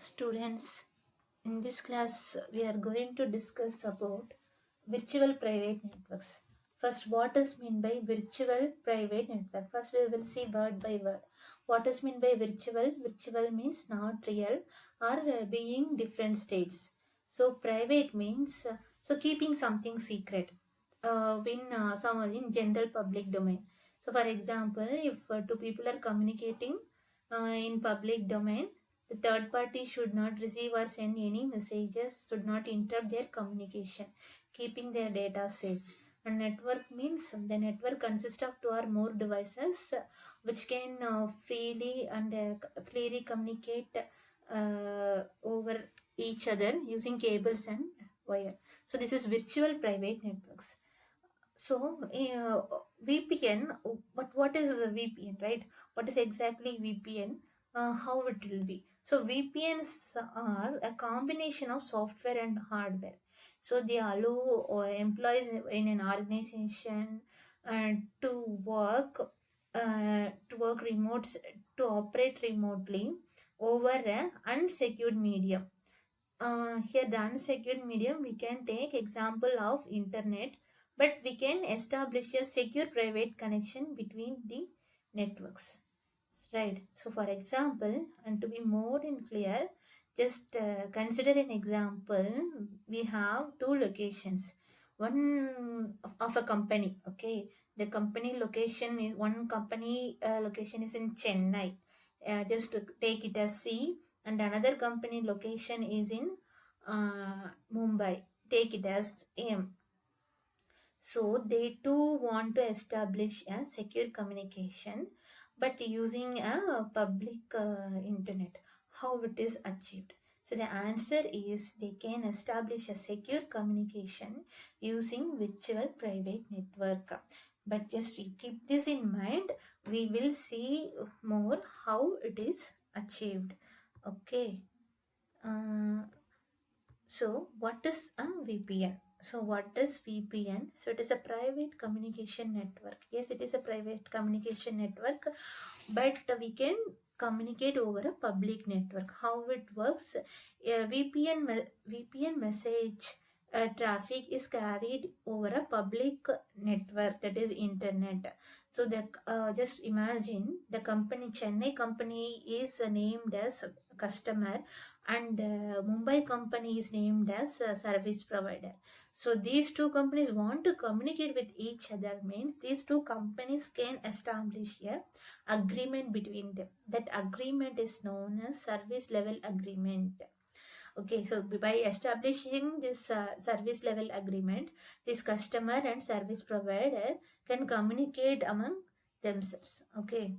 Students, in this class we are going to discuss about virtual private networks. First, what is meant by virtual private network? First, we will see word by word. What is meant by virtual? Virtual means not real or being different states. So, private means so keeping something secret. In some in general public domain. So, for example, if two people are communicating in public domain, the third party should not receive or send any messages, should not interrupt their communication, keeping their data safe. A network means the network consists of two or more devices which can freely communicate over each other using cables and wire. So this is virtual private networks. So VPN, but what is a VPN, right? What is exactly VPN? How it will be? So VPNs are a combination of software and hardware. So they allow employees in an organization to work remote, to operate remotely over an unsecured medium. Here the unsecured medium we can take example of internet, but we can establish a secure private connection between the networks, right? So for example, and to be more in clear, just consider an example. We have two locations, one of a company. Okay, the company location is one company location is in Chennai. Just take it as C, and another company location is in Mumbai. Take it as M. So they too want to establish a secure communication, but using a public internet. How it is achieved? So the answer is they can establish a secure communication using virtual private network. But just you keep this in mind. We will see more how it is achieved. Okay. So what is a VPN? So what is VPN? So it is a private communication network. Yes, it is a private communication network, but we can communicate over a public network. How it works? VPN message traffic is carried over a public network, that is internet. So the just imagine the company Chennai company is named as customer, and Mumbai company is named as a service provider. So these two companies want to communicate with each other, means these two companies can establish a agreement between them. That agreement is known as service level agreement. Okay, so by establishing this service level agreement, this customer and service provider can communicate among themselves. Okay,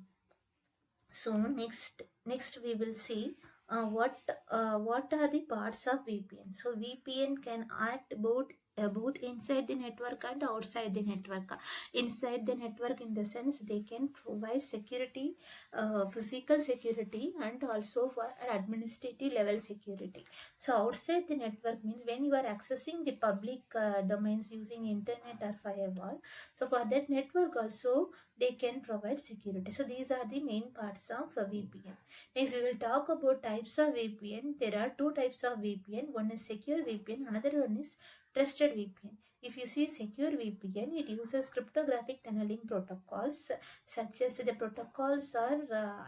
so next we will see what are the parts of VPN. So VPN can act both inside the network and outside the network. Inside the network, in the sense they can provide security, physical security, and also for administrative level security. So outside the network means when you are accessing the public domains using internet or firewall. So for that network also they can provide security. So these are the main parts of VPN. Next, we will talk about types of VPN. There are two types of VPN. One is secure VPN, another one is trusted VPN. If you see secure VPN, it uses cryptographic tunneling protocols, such as the protocols are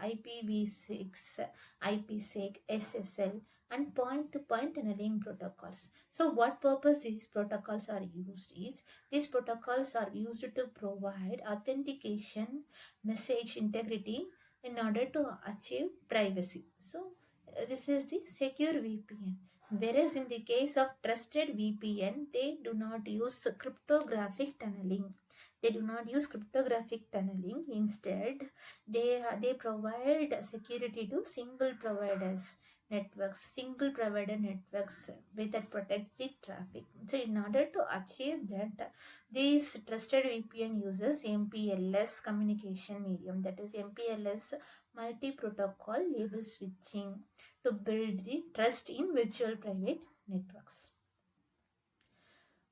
IPv6, IPsec, SSL, and point-to-point tunneling protocols. So what purpose these protocols are used is, these protocols are used to provide authentication, message integrity in order to achieve privacy. So this is the secure VPN. Whereas in the case of trusted VPN, they do not use cryptographic tunneling. They do not use cryptographic tunneling. Instead, they provide security to single providers networks, single provider networks with that protects the traffic. So in order to achieve that, these trusted VPN uses MPLS communication medium, that is MPLS multi-protocol label switching, to build the trust in virtual private networks.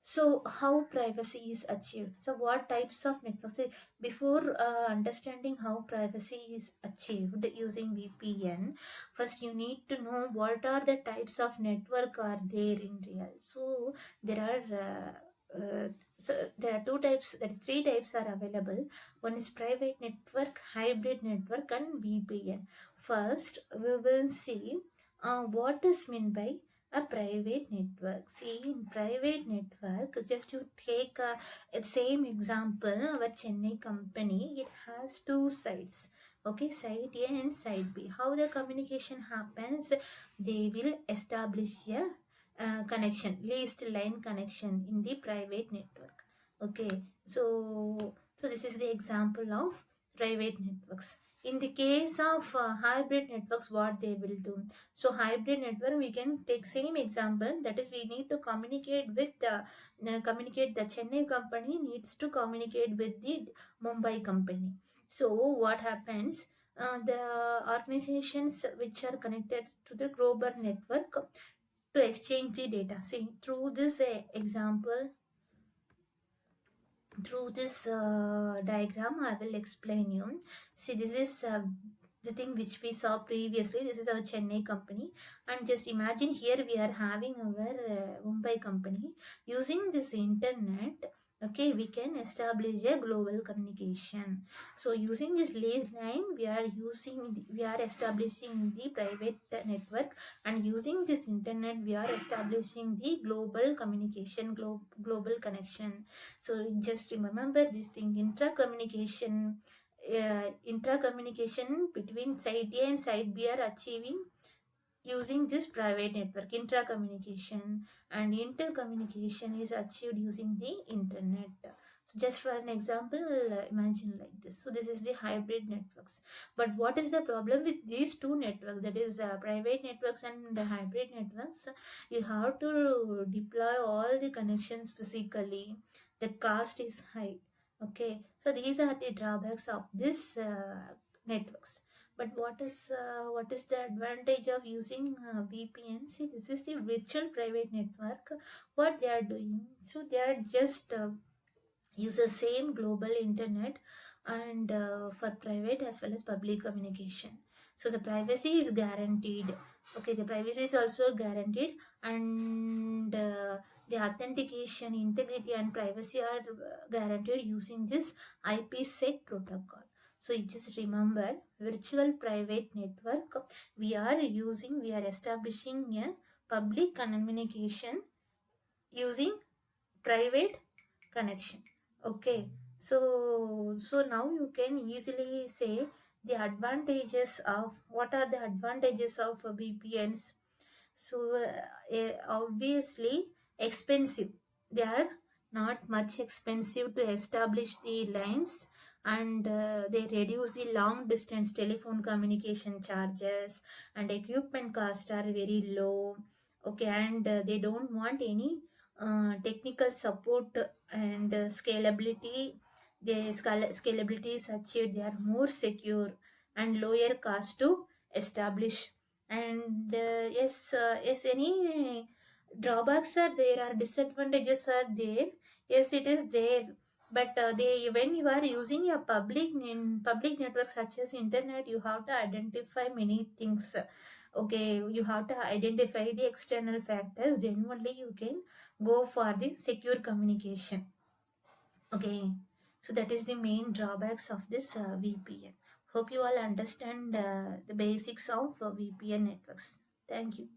So how privacy is achieved? So what types of networks? Before understanding how privacy is achieved using VPN, first you need to know what are the types of network are there in real. So there are there are two types, that is three types are available. One is private network, hybrid network, and VPN. First we will see what is meant by a private network. See, in private network, just to take a same example, our Chennai company, it has two sides. Okay, side A and side B. How the communication happens? They will establish a connection, least line connection in the private network. Okay, so this is the example of private networks. In the case of hybrid networks, what they will do? So hybrid network, we can take same example, that is we need to communicate with communicate, the Chennai company needs to communicate with the Mumbai company. So what happens? The organizations which are connected to the global network to exchange the data. See, through this example, through this diagram I will explain you. See, this is the thing which we saw previously. This is our Chennai company, and just imagine here we are having our Mumbai company. Using this internet, okay, we can establish a global communication. So using this lace line, we are establishing the private network, and using this internet we are establishing the global communication, global connection. So just remember this thing, intra-communication between side A and side B are achieving using this private network, intra-communication, and intercommunication is achieved using the internet. So just for an example, imagine like this. So this is the hybrid networks. But what is the problem with these two networks, that is private networks and the hybrid networks? You have to deploy all the connections physically. The cost is high. Okay, so these are the drawbacks of this networks. But what is the advantage of using VPN? See, this is the virtual private network. What they are doing? So they are just use the same global internet, and for private as well as public communication. So the privacy is guaranteed. Okay, the privacy is also guaranteed, and the authentication, integrity, and privacy are guaranteed using this IPsec protocol. So you just remember, virtual private network, we are establishing a public communication using private connection. Okay, so now you can easily say the advantages of, what are the advantages of VPNs. So obviously expensive, they are not much expensive to establish the lines, and they reduce the long distance telephone communication charges, and equipment costs are very low. Okay, and they don't want any technical support, and scalability, scalability is achieved, they are more secure and lower cost to establish. And yes, any drawbacks are there, or disadvantages are there? Yes, it is there. But they, when you are using a public network such as internet, you have to identify many things. Okay, you have to identify the external factors, then only you can go for the secure communication. Okay, so that is the main drawbacks of this VPN. Hope you all understand the basics of VPN networks. Thank you.